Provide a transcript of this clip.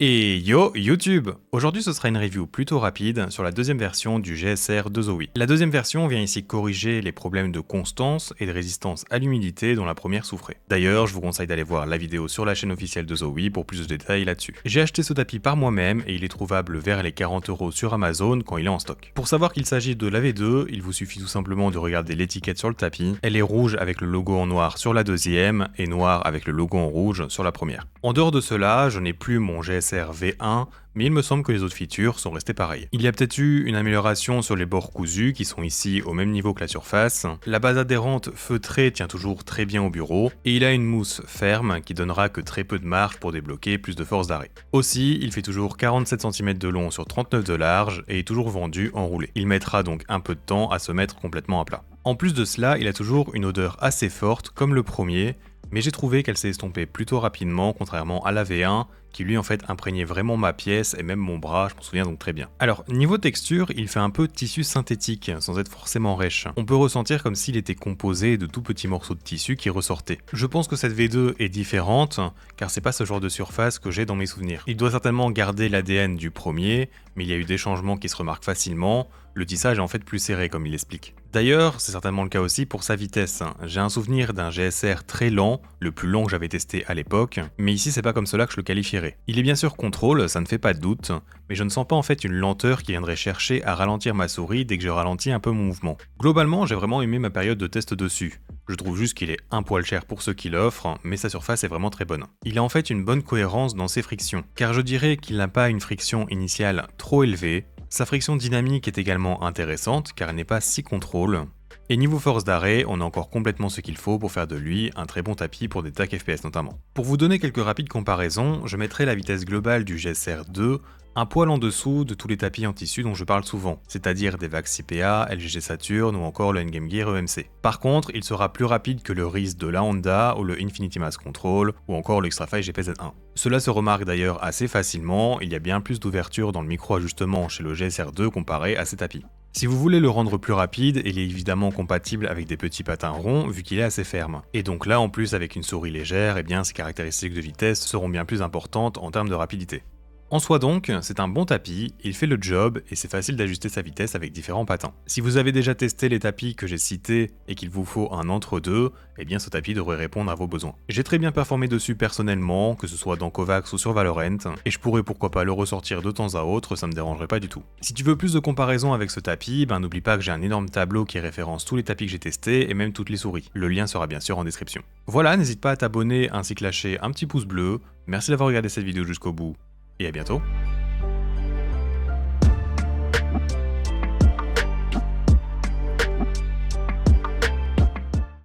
Et yo YouTube! Aujourd'hui ce sera une review plutôt rapide sur la deuxième version du GSR de Zowie. La deuxième version vient ici corriger les problèmes de constance et de résistance à l'humidité dont la première souffrait. D'ailleurs, je vous conseille d'aller voir la vidéo sur la chaîne officielle de Zowie pour plus de détails là-dessus. J'ai acheté ce tapis par moi-même et il est trouvable vers les 40€ sur Amazon quand il est en stock. Pour savoir qu'il s'agit de la V2, il vous suffit tout simplement de regarder l'étiquette sur le tapis. Elle est rouge avec le logo en noir sur la deuxième et noir avec le logo en rouge sur la première. En dehors de cela, je n'ai plus mon GSR V1, mais il me semble que les autres features sont restées pareilles. Il y a peut-être eu une amélioration sur les bords cousus qui sont ici au même niveau que la surface. La base adhérente feutrée tient toujours très bien au bureau et il a une mousse ferme qui donnera que très peu de marge pour débloquer plus de force d'arrêt. Aussi, il fait toujours 47 cm de long sur 39 de large et est toujours vendu enroulé. Il mettra donc un peu de temps à se mettre complètement à plat. En plus de cela, il a toujours une odeur assez forte comme le premier, mais j'ai trouvé qu'elle s'est estompée plutôt rapidement contrairement à la V1 qui lui en fait imprégnait vraiment ma pièce et même mon bras, je m'en souviens donc très bien. Alors niveau texture, il fait un peu tissu synthétique sans être forcément rêche. On peut ressentir comme s'il était composé de tout petits morceaux de tissu qui ressortaient. Je pense que cette V2 est différente car c'est pas ce genre de surface que j'ai dans mes souvenirs. Il doit certainement garder l'ADN du premier, mais il y a eu des changements qui se remarquent facilement. Le tissage est en fait plus serré comme il l'explique. D'ailleurs, c'est certainement le cas aussi pour sa vitesse. J'ai un souvenir d'un GSR très lent, le plus lent que j'avais testé à l'époque, mais ici c'est pas comme cela que je le qualifierais. Il est bien sûr contrôle, ça ne fait pas de doute, mais je ne sens pas en fait une lenteur qui viendrait chercher à ralentir ma souris dès que je ralentis un peu mon mouvement. Globalement, j'ai vraiment aimé ma période de test dessus. Je trouve juste qu'il est un poil cher pour ceux qui l'offrent, mais sa surface est vraiment très bonne. Il a en fait une bonne cohérence dans ses frictions, car je dirais qu'il n'a pas une friction initiale trop élevée. Sa friction dynamique est également intéressante car elle n'est pas si contrôle. Et niveau force d'arrêt, on a encore complètement ce qu'il faut pour faire de lui un très bon tapis pour des TAC FPS notamment. Pour vous donner quelques rapides comparaisons, je mettrai la vitesse globale du GSR 2 un poil en dessous de tous les tapis en tissu dont je parle souvent, c'est-à-dire des VAX CPA, LGG Saturn ou encore le Endgame Gear EMC. Par contre, il sera plus rapide que le RIS de la Honda ou le Infinity Mass Control ou encore le Xtrafy GPZ1. Cela se remarque d'ailleurs assez facilement, il y a bien plus d'ouverture dans le micro-ajustement chez le GSR 2 comparé à ces tapis. Si vous voulez le rendre plus rapide, il est évidemment compatible avec des petits patins ronds vu qu'il est assez ferme. Et donc là en plus avec une souris légère, eh bien ses caractéristiques de vitesse seront bien plus importantes en termes de rapidité. En soi donc, c'est un bon tapis, il fait le job et c'est facile d'ajuster sa vitesse avec différents patins. Si vous avez déjà testé les tapis que j'ai cités et qu'il vous faut un entre-deux, eh bien ce tapis devrait répondre à vos besoins. J'ai très bien performé dessus personnellement, que ce soit dans Kovacs ou sur Valorant, et je pourrais pourquoi pas le ressortir de temps à autre, ça me dérangerait pas du tout. Si tu veux plus de comparaisons avec ce tapis, n'oublie pas que j'ai un énorme tableau qui référence tous les tapis que j'ai testés et même toutes les souris. Le lien sera bien sûr en description. Voilà, n'hésite pas à t'abonner ainsi que lâcher un petit pouce bleu. Merci d'avoir regardé cette vidéo jusqu'au bout. Et à bientôt.